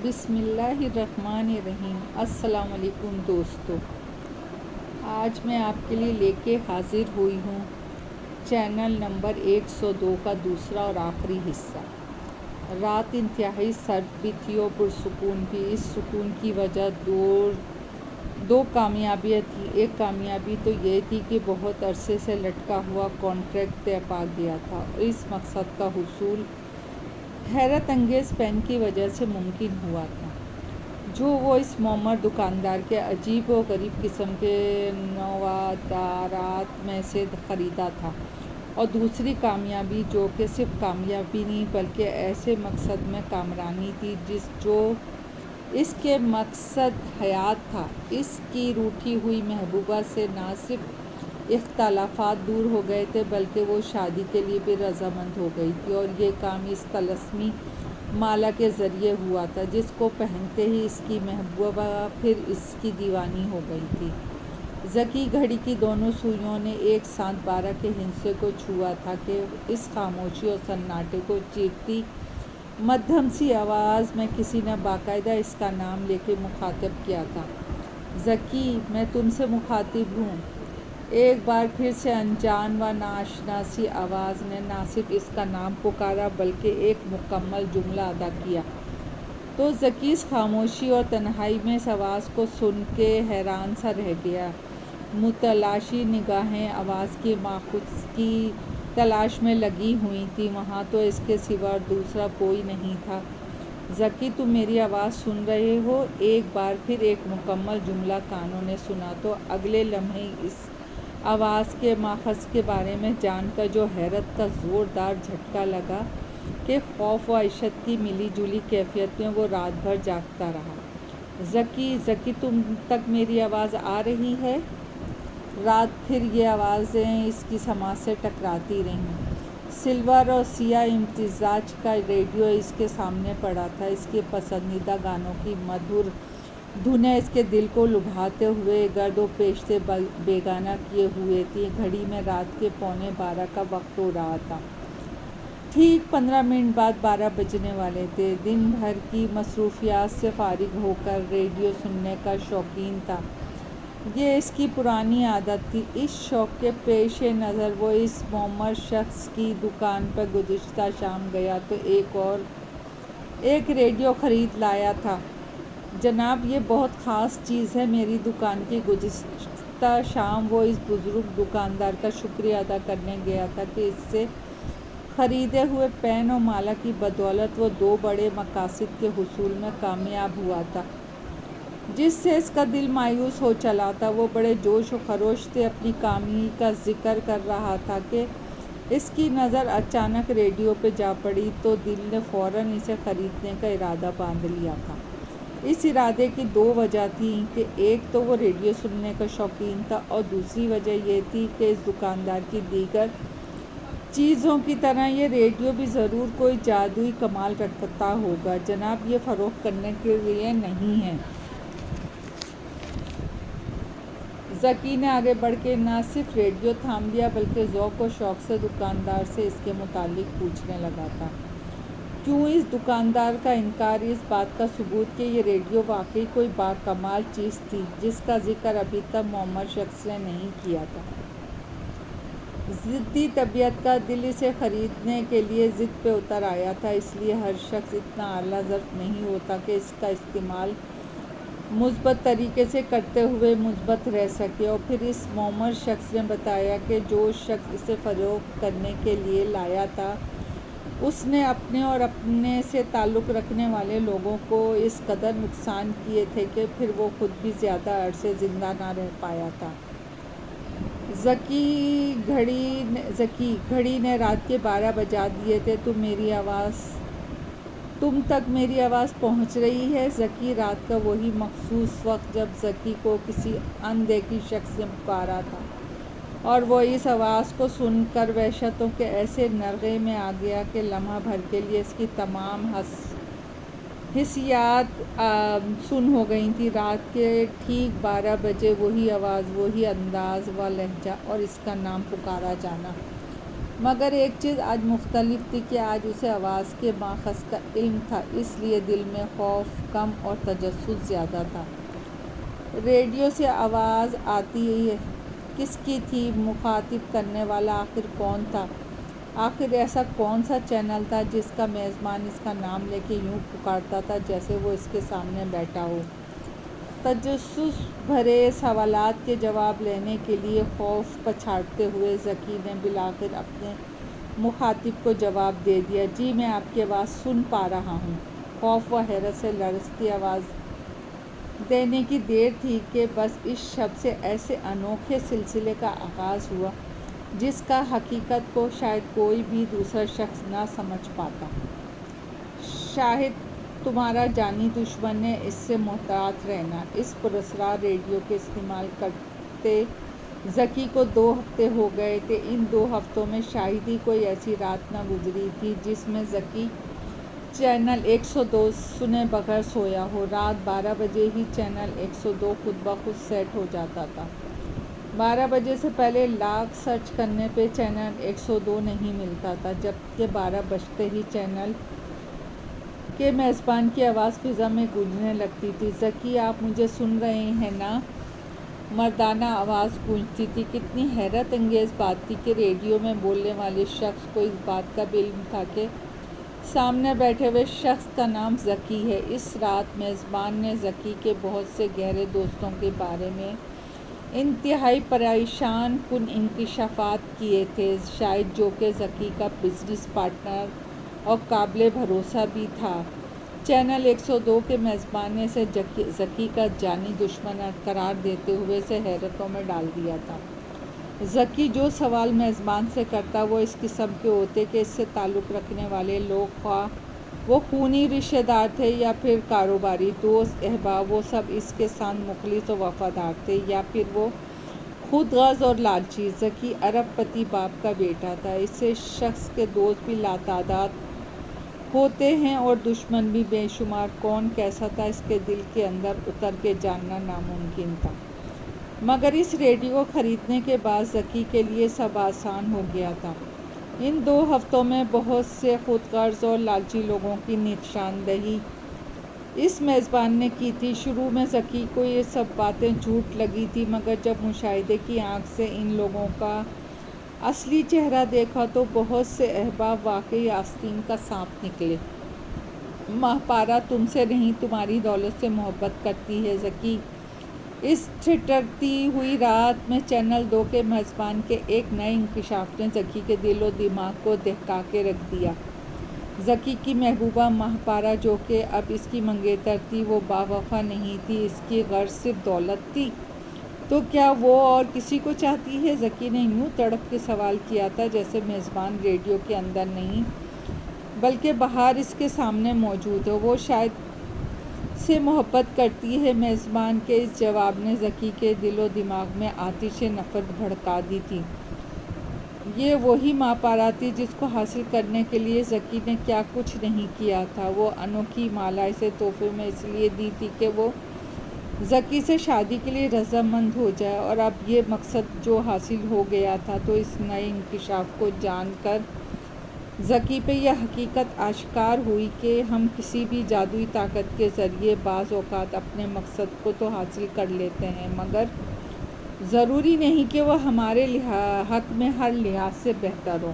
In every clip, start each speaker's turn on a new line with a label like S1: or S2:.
S1: بسم اللہ الرحمن الرحیم۔ السلام علیکم دوستو، آج میں آپ کے لیے لے کے حاضر ہوئی ہوں چینل نمبر 102 کا دوسرا اور آخری حصہ۔ رات انتہائی سرد بھی تھی اور پرسکون بھی۔ اس سکون کی وجہ دو کامیابیاں تھیں۔ ایک کامیابی تو یہ تھی کہ بہت عرصے سے لٹکا ہوا کانٹریکٹ طے پا گیا تھا اور اس مقصد کا حصول حیرت انگیز پین کی وجہ سے ممکن ہوا تھا جو وہ اس معمر دکاندار کے عجیب و غریب قسم کے نوادرات میں سے خریدا تھا، اور دوسری کامیابی جو کہ صرف کامیابی نہیں بلکہ ایسے مقصد میں کامرانی تھی جو اس کے مقصد حیات تھا۔ اس کی روٹھی ہوئی محبوبہ سے نہ صرف اختلافات دور ہو گئے تھے بلکہ وہ شادی کے لیے بھی رضامند ہو گئی تھی، اور یہ کام اس طلسمی مالا کے ذریعے ہوا تھا جس کو پہنتے ہی اس کی محبوبہ پھر اس کی دیوانی ہو گئی تھی۔ ذکی گھڑی کی دونوں سوئیوں نے ایک ساتھ 12 کے ہندسے کو چھوا تھا کہ اس خاموشی اور سناٹے کو چیرتی مدھم سی آواز میں کسی نے باقاعدہ اس کا نام لے کے مخاطب کیا تھا۔ ذکی، میں تم سے مخاطب ہوں۔ ایک بار پھر سے انجان و ناآشنا سی آواز نے نہ صرف اس کا نام پکارا بلکہ ایک مکمل جملہ ادا کیا تو ذکی اس خاموشی اور تنہائی میں اس آواز کو سن کے حیران سا رہ گیا۔ متلاشی نگاہیں آواز کی ماخوذ کی تلاش میں لگی ہوئی تھیں۔ وہاں تو اس کے سوا دوسرا کوئی نہیں تھا۔ ذکی، تم میری آواز سن رہے ہو؟ ایک بار پھر ایک مکمل جملہ کانوں نے سنا تو اگلے لمحے اس آواز کے ماخذ کے بارے میں جان کر جو حیرت کا زوردار جھٹکا لگا کہ خوف و عشق کی ملی جلی کیفیت میں وہ رات بھر جاگتا رہا۔ ذکی، تم تک میری آواز آ رہی ہے؟ رات بھر یہ آوازیں اس کی سماعت سے ٹکراتی رہیں۔ سلور اور سیاہ امتزاج کا ریڈیو اس کے سامنے پڑا تھا۔ اس کے پسندیدہ گانوں کی مدھر دھنیں اس کے دل کو لبھاتے ہوئے گرد و پیش سے بیگانہ کیے ہوئے تھی۔ گھڑی میں رات کے 11:15 کا وقت ہو رہا تھا۔ ٹھیک 15 منٹ بعد 12 بجنے والے تھے۔ دن بھر کی مصروفیات سے فارغ ہو کر ریڈیو سننے کا شوقین تھا۔ یہ اس کی پرانی عادت تھی۔ اس شوق کے پیش نظر وہ اس معمر شخص کی دکان پر گزشتہ شام گیا تو ایک ریڈیو خرید لایا تھا۔ جناب، یہ بہت خاص چیز ہے میری دکان کی۔ گزشتہ شام وہ اس بزرگ دکاندار کا شکریہ ادا کرنے گیا تھا کہ اس سے خریدے ہوئے پین اور مالا کی بدولت وہ 2 بڑے مقاصد کے حصول میں کامیاب ہوا تھا جس سے اس کا دل مایوس ہو چلا تھا۔ وہ بڑے جوش و خروش سے اپنی کامیابی کا ذکر کر رہا تھا کہ اس کی نظر اچانک ریڈیو پہ جا پڑی تو دل نے فوراً اسے خریدنے کا ارادہ باندھ لیا تھا۔ اس ارادے کی 2 وجہ تھیں کہ ایک تو وہ ریڈیو سننے کا شوقین تھا اور دوسری وجہ یہ تھی کہ اس دکاندار کی دیگر چیزوں کی طرح یہ ریڈیو بھی ضرور کوئی جادوئی کمال رکھتا ہوگا۔ جناب، یہ فروخت کرنے کے لیے نہیں ہے۔ ذکی نے آگے بڑھ کے نہ صرف ریڈیو تھام لیا بلکہ ذوق و شوق سے دکاندار سے اس کے متعلق پوچھنے لگا تھا۔ کیوں اس دکاندار کا انکار اس بات کا ثبوت کہ یہ ریڈیو واقعی کوئی باکمال چیز تھی جس کا ذکر ابھی تک معمر شخص نے نہیں کیا تھا۔ ضدی طبیعت کا دل اسے خریدنے کے لیے ضد پہ اتر آیا تھا۔ اس لیے ہر شخص اتنا اعلیٰ ظرف نہیں ہوتا کہ اس کا استعمال مثبت طریقے سے کرتے ہوئے مثبت رہ سکے۔ اور پھر اس معمر شخص نے بتایا کہ جو شخص اسے فروخت کرنے کے لیے لایا تھا اس نے اپنے اور اپنے سے تعلق رکھنے والے لوگوں کو اس قدر نقصان کیے تھے کہ پھر وہ خود بھی زیادہ عرصے زندہ نہ رہ پایا تھا۔ ذکی، گھڑی نے رات کے 12 بجا دیے تھے۔ تم تک میری آواز پہنچ رہی ہے؟ ذکی، رات کا وہی مخصوص وقت جب ذکی کو کسی اندیکھی شخص نے پکارا تھا، اور وہ اس آواز کو سن کر وحشتوں کے ایسے نرغے میں آ گیا کہ لمحہ بھر کے لیے اس کی تمام حسیات سن ہو گئی تھیں۔ رات کے ٹھیک 12 بجے وہی آواز، وہی انداز و لہجہ اور اس کا نام پکارا جانا مگر ایک چیز آج مختلف تھی کہ آج اسے آواز کے ماخذ کا علم تھا، اس لیے دل میں خوف کم اور تجسس زیادہ تھا۔ ریڈیو سے آواز آتی کس کی تھی؟ مخاطب کرنے والا آخر کون تھا؟ آخر ایسا کون سا چینل تھا جس کا میزبان اس کا نام لے کے یوں پکارتا تھا جیسے وہ اس کے سامنے بیٹھا ہو؟ تجسس بھرے سوالات کے جواب لینے کے لیے خوف پچھاڑتے ہوئے ذکی نے بالآخر اپنے مخاطب کو جواب دے دیا، جی میں آپ کی آواز سن پا رہا ہوں۔ خوف و حیرت سے لرزتی آواز دینے کی دیر تھی کہ بس اس شب سے ایسے انوکھے سلسلے کا آغاز ہوا جس کا حقیقت کو شاید کوئی بھی دوسرا شخص نہ سمجھ پاتا۔ شاہد تمہارا جانی دشمن ہے، اس سے محتاط رہنا۔ اس پراسرار ریڈیو کے استعمال کرتے ذکی کو 2 ہفتے ہو گئے تھے۔ ان 2 ہفتوں میں شاید ہی کوئی ایسی رات نہ گزری تھی جس میں ذکی چینل 102 سنے بغیر سویا ہو۔ رات 12 بجے ہی چینل 102 خود بخود سیٹ ہو جاتا تھا۔ 12 بجے سے پہلے لاکھ سرچ کرنے پہ چینل 102 نہیں ملتا تھا، جبکہ 12 بجتے ہی چینل کے میزبان کی آواز فضا میں گونجنے لگتی تھی، ذکی آپ مجھے سن رہے ہیں نا؟ مردانہ آواز گونجتی تھی۔ کتنی حیرت انگیز بات تھی کہ ریڈیو میں بولنے والے شخص کو اس بات کا بھی علم تھا کہ سامنے بیٹھے ہوئے شخص کا نام ذکی ہے۔ اس رات میزبان نے ذکی کے بہت سے گہرے دوستوں کے بارے میں انتہائی پریشان کن انکشافات کیے تھے، شاید جو کہ ذکی کا بزنس پارٹنر اور قابل بھروسہ بھی تھا۔ چینل 102 کے میزبان نے اسے ذکی کا جانی دشمن قرار دیتے ہوئے اسے حیرتوں میں ڈال دیا تھا۔ ذکی جو سوال میزبان سے کرتا وہ اس قسم کے ہوتے کہ اس سے تعلق رکھنے والے لوگ، خواہ وہ خونی رشتہ دار تھے یا پھر کاروباری دوست احباب، وہ سب اس کے ساتھ مخلص و وفادار تھے، یا پھر وہ خود غرض اور لالچی۔ ذکی ارب پتی باپ کا بیٹا تھا۔ ایسے شخص کے دوست بھی لاتعداد ہوتے ہیں اور دشمن بھی بے شمار۔ کون کیسا تھا اس کے دل کے اندر اتر کے جاننا ناممکن تھا، مگر اس ریڈیو کو خریدنے کے بعد ذکی کے لیے سب آسان ہو گیا تھا۔ ان 2 ہفتوں میں بہت سے خود غرض اور لالچی لوگوں کی نشاندہی اس میزبان نے کی تھی۔ شروع میں ذکی کو یہ سب باتیں جھوٹ لگی تھی، مگر جب مشاہدے کی آنکھ سے ان لوگوں کا اصلی چہرہ دیکھا تو بہت سے احباب واقعی آستین کا سانپ نکلے۔ ماہ پارہ تم سے نہیں تمہاری دولت سے محبت کرتی ہے ذکی۔ اس ٹھٹھرتی ہوئی رات میں چینل 2 کے میزبان کے ایک نئے انکشاف نے ذکی کے دل و دماغ کو دہکا کے رکھ دیا۔ ذکی کی محبوبہ ماہ پارہ جو کہ اب اس کی منگیتر تھی، وہ باوفا نہیں تھی، اس کی غرض صرف دولت تھی، تو کیا وہ اور کسی کو چاہتی ہے؟ ذکی نے یوں تڑپ کے سوال کیا تھا جیسے میزبان ریڈیو کے اندر نہیں بلکہ باہر اس کے سامنے موجود ہو۔ وہ شاید سے محبت کرتی ہے۔ میزبان کے اس جواب نے ذکی کے دل و دماغ میں آتش نفرت بھڑکا دی تھی۔ یہ وہی ماہ پارہ تھی جس کو حاصل کرنے کے لیے ذکی نے کیا کچھ نہیں کیا تھا۔ وہ انوکھی مالا اسے تحفے میں اس لیے دی تھی کہ وہ ذکی سے شادی کے لیے رضامند ہو جائے، اور اب یہ مقصد جو حاصل ہو گیا تھا تو اس نئے انکشاف کو جان کر ذکی پہ یہ حقیقت آشکار ہوئی کہ ہم کسی بھی جادوئی طاقت کے ذریعے بعض اوقات اپنے مقصد کو تو حاصل کر لیتے ہیں، مگر ضروری نہیں کہ وہ ہمارے حق میں ہر لحاظ سے بہتر ہو۔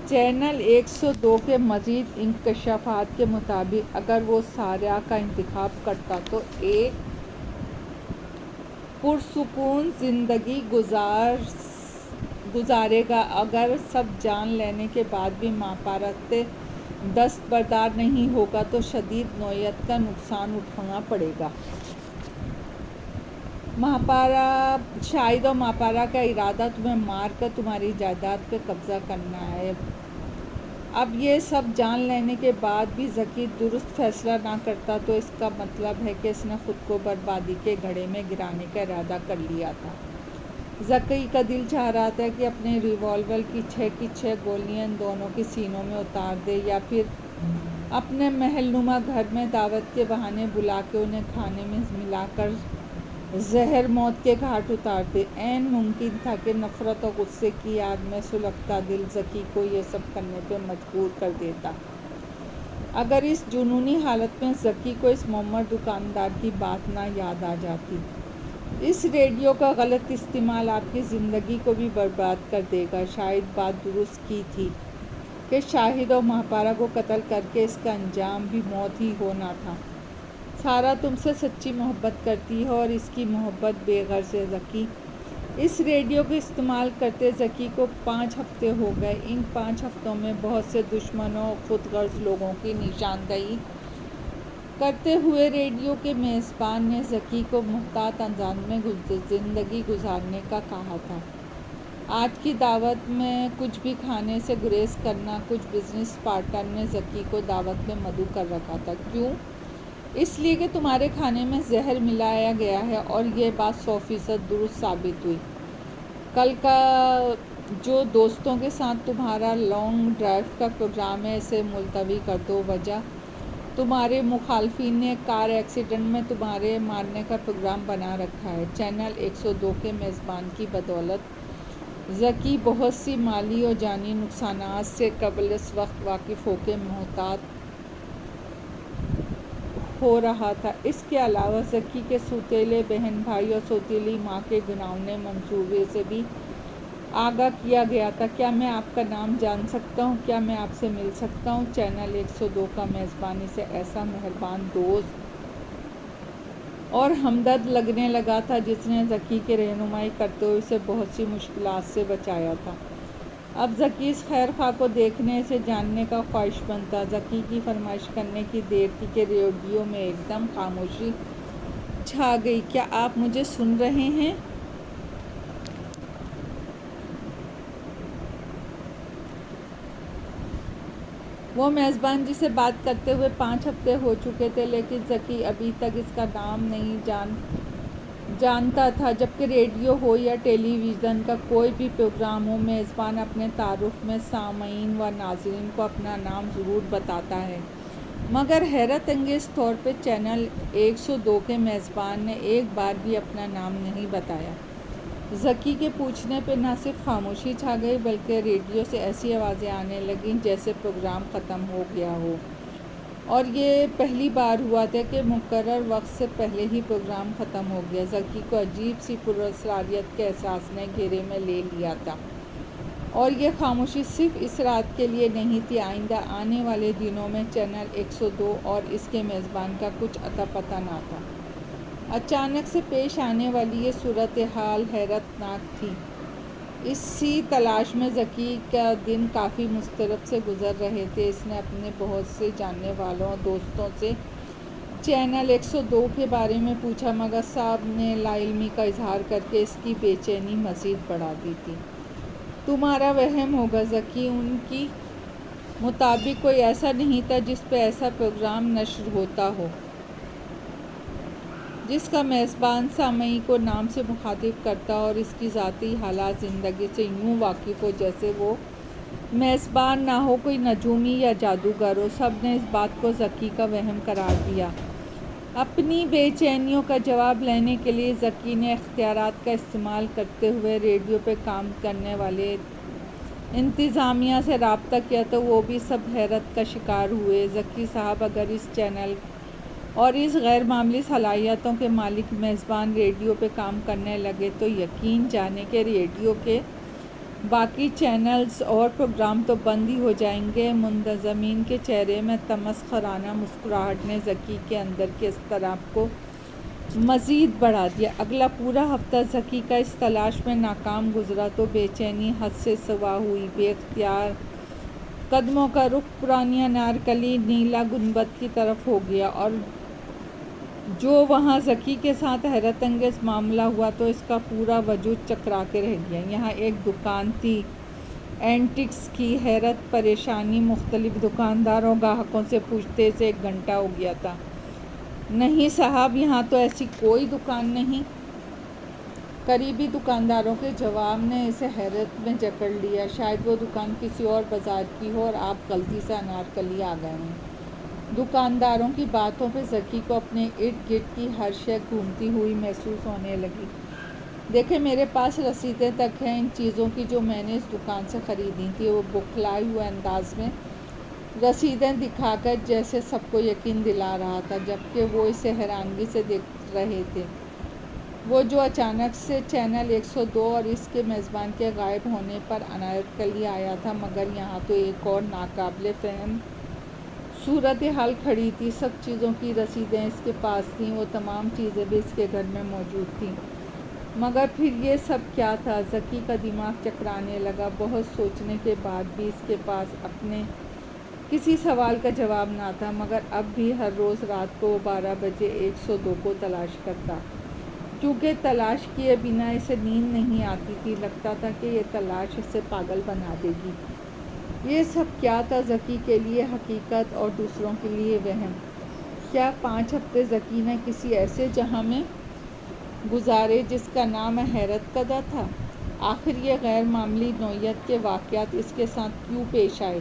S1: چینل 102 کے مزید انکشافات کے مطابق اگر وہ سارہ کا انتخاب کرتا تو ایک پرسکون زندگی گزارے گا۔ اگر سب جان لینے کے بعد بھی ماہ پارہ سے دستبردار نہیں ہوگا تو شدید نوعیت کا نقصان اٹھانا پڑے گا۔ شاہد اور ماہ پارہ کا ارادہ تمہیں مار کر تمہاری جائیداد پہ قبضہ کرنا ہے۔ اب یہ سب جان لینے کے بعد بھی ذکی درست فیصلہ نہ کرتا تو اس کا مطلب ہے کہ اس نے خود کو بربادی کے گڑھے میں گرانے کا ارادہ کر لیا تھا۔ ذکی کا دل چاہ رہا تھا کہ اپنے ریوالور کی 6 گولیاں ان دونوں کے سینوں میں اتار دے، یا پھر اپنے محل نما گھر میں دعوت کے بہانے بلا کے انہیں کھانے میں ملا کر زہر موت کے گھاٹ اتارتے۔ عین ممکن تھا کہ نفرت اور غصے کی آگ میں سلگتا دل ذکی کو یہ سب کرنے پہ مجبور کر دیتا۔ اگر اس جنونی حالت میں ذکی کو اس معمر دکاندار کی بات نہ یاد آ جاتی، اس ریڈیو کا غلط استعمال آپ کی زندگی کو بھی برباد کر دے گا۔ شاید بات درست کی تھی کہ شاہد اور ماہپارہ کو قتل کر کے اس کا انجام بھی موت ہی ہونا تھا۔ سارا تم سے سچی محبت کرتی ہے اور اس کی محبت بے غرض ہے ذکی۔ اس ریڈیو کو استعمال کرتے ذکی کو 5 ہفتے ہو گئے۔ ان 5 ہفتوں میں بہت سے دشمنوں اور خود غرض لوگوں کی نشاندہی کرتے ہوئے ریڈیو کے میزبان نے ذکی کو محتاط انداز میں زندگی گزارنے کا کہا تھا۔ آج کی دعوت میں کچھ بھی کھانے سے گریز کرنا۔ کچھ بزنس پارٹنر نے ذکی کو دعوت میں مدعو کر رکھا تھا۔ کیوں؟ اس لیے کہ تمہارے کھانے میں زہر ملایا گیا ہے، اور یہ بات 100% درست ثابت ہوئی۔ کل کا جو دوستوں کے ساتھ تمہارا لانگ ڈرائیو کا پروگرام ہے، اسے ملتوی کر دو۔ وجہ تمہارے مخالفین نے کار ایکسیڈنٹ میں تمہارے مارنے کا پروگرام بنا رکھا ہے۔ چینل 102 کے میزبان کی بدولت ذکی بہت سی مالی اور جانی نقصانات سے قبل اس وقت واقف ہو کے محتاط ہو رہا تھا۔ اس کے علاوہ ذکی کے سوتیلے بہن بھائی اور سوتیلی ماں کے گھناؤنے منصوبے سے بھی آگاہ کیا گیا تھا۔ کیا میں آپ کا نام جان سکتا ہوں؟ کیا میں آپ سے مل سکتا ہوں؟ چینل 102 کا میزبان اسے ایسا مہربان دوست اور ہمدرد لگنے لگا تھا جس نے ذکی کی رہنمائی کرتے ہوئے اسے بہت سی مشکلات سے بچایا تھا۔ اب ذکی اس خیر خواہ کو دیکھنے، اسے جاننے کا خواہش مند تھا۔ ذکی کی فرمائش کرنے کی دیر تھی کہ ریڈیو میں ایک دم خاموشی چھا گئی۔ کیا آپ مجھے سن رہے ہیں؟ وہ میزبان جسے بات کرتے ہوئے 5 ہفتے ہو چکے تھے، لیکن ذکی ابھی تک اس کا نام نہیں جانتا تھا۔ جبکہ ریڈیو ہو یا ٹیلی ویژن کا کوئی بھی پروگرام ہو، میزبان اپنے تعارف میں سامعین و ناظرین کو اپنا نام ضرور بتاتا ہے، مگر حیرت انگیز طور پہ چینل 102 کے میزبان نے ایک بار بھی اپنا نام نہیں بتایا۔ ذکی کے پوچھنے پہ نہ صرف خاموشی چھا گئی، بلکہ ریڈیو سے ایسی آوازیں آنے لگیں جیسے پروگرام ختم ہو گیا ہو، اور یہ پہلی بار ہوا تھا کہ مقرر وقت سے پہلے ہی پروگرام ختم ہو گیا۔ ذکی کو عجیب سی پراسراریت کے احساس نے گھیرے میں لے لیا تھا، اور یہ خاموشی صرف اس رات کے لیے نہیں تھی۔ آئندہ آنے والے دنوں میں چینل 102 اور اس کے میزبان کا کچھ اتا پتہ نہ تھا۔ اچانک سے پیش آنے والی یہ صورتحال حیرت ناک تھی۔ اسی تلاش میں ذکی کا دن کافی مضطرب سے گزر رہے تھے۔ اس نے اپنے بہت سے جاننے والوں اور دوستوں سے چینل 102 کے بارے میں پوچھا، مگر سب نے لا علمی کا اظہار کر کے اس کی بے چینی مزید بڑھا دی تھی۔ تمہارا وہم ہوگا ذکی، ان کی مطابق کوئی ایسا نہیں تھا جس پہ ایسا پروگرام نشر ہوتا ہو جس کا میزبان سامعین کو نام سے مخاطب کرتا اور اس کی ذاتی حالات زندگی سے یوں واقف ہو جیسے وہ میزبان نہ ہو کوئی نجومی یا جادوگر ہو۔ سب نے اس بات کو ذکی کا وہم قرار دیا۔ اپنی بے چینیوں کا جواب لینے کے لیے ذکی نے اختیارات کا استعمال کرتے ہوئے ریڈیو پہ کام کرنے والے انتظامیہ سے رابطہ کیا، تو وہ بھی سب حیرت کا شکار ہوئے۔ ذکی صاحب، اگر اس چینل اور اس غیر معمولی صلاحیتوں کے مالک میزبان ریڈیو پہ کام کرنے لگے تو یقین جانے کہ ریڈیو کے باقی چینلز اور پروگرام تو بند ہی ہو جائیں گے۔ منتظمین کے چہرے میں تمسخرانہ مسکراہٹ نے ذکی کے اندر کے اضطراب کو مزید بڑھا دیا۔ اگلا پورا ہفتہ ذکی کا اس تلاش میں ناکام گزرا تو بے چینی حد سے سوا ہوئی۔ بے اختیار قدموں کا رخ پرانی انارکلی نیلا گنبد کی طرف ہو گیا، اور جو وہاں ذکی کے ساتھ حیرت انگیز معاملہ ہوا تو اس کا پورا وجود چکرا کے رہ گیا۔ یہاں ایک دکان تھی اینٹکس کی۔ حیرت پریشانی مختلف دکانداروں گاہکوں سے پوچھتے اسے 1 گھنٹہ ہو گیا تھا۔ نہیں صاحب، یہاں تو ایسی کوئی دکان نہیں۔ قریبی دکانداروں کے جواب نے اسے حیرت میں جکڑ لیا۔ شاید وہ دکان کسی اور بازار کی ہو اور آپ غلطی سے انارکلی آ گئے ہیں۔ دکانداروں کی باتوں پہ ذکی کو اپنے ارد گرد کی ہر شے گھومتی ہوئی محسوس ہونے لگی۔ دیکھیں میرے پاس رسیدیں تک ہیں ان چیزوں کی جو میں نے اس دکان سے خریدی تھی۔ وہ بوکھلائے ہوئے انداز میں رسیدیں دکھا کر جیسے سب کو یقین دلا رہا تھا، جبکہ وہ اسے حیرانگی سے دیکھ رہے تھے۔ وہ جو اچانک سے چینل 102 اور اس کے میزبان کے غائب ہونے پر انارکلی آیا تھا، مگر یہاں تو ایک اور ناقابل فہم صورتحال کھڑی تھی۔ سب چیزوں کی رسیدیں اس کے پاس تھیں، وہ تمام چیزیں بھی اس کے گھر میں موجود تھیں، مگر پھر یہ سب کیا تھا؟ ذکی کا دماغ چکرانے لگا۔ بہت سوچنے کے بعد بھی اس کے پاس اپنے کسی سوال کا جواب نہ تھا، مگر اب بھی ہر روز رات کو وہ 12 بجے 102 کو تلاش کرتا، کیونکہ تلاش کیے بنا اسے نیند نہیں آتی تھی۔ لگتا تھا کہ یہ تلاش اسے پاگل بنا دے گی۔ یہ سب کیا تھا؟ ذکی کے لیے حقیقت اور دوسروں کے لیے وہم۔ کیا 5 ہفتے ذکی نے کسی ایسے جہاں میں گزارے جس کا نام حیرت کدہ تھا؟ آخر یہ غیر معمولی نوعیت کے واقعات اس کے ساتھ کیوں پیش آئے؟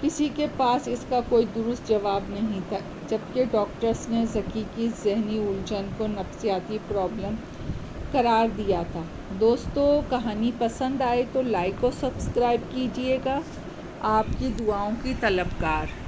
S1: کسی کے پاس اس کا کوئی درست جواب نہیں تھا، جبکہ ڈاکٹرز نے ذکی کی ذہنی الجھن کو نفسیاتی پرابلم قرار دیا تھا۔ دوستو، کہانی پسند آئے تو لائک اور سبسکرائب کیجیے گا۔ آپ کی دعاؤں کی طلبگار۔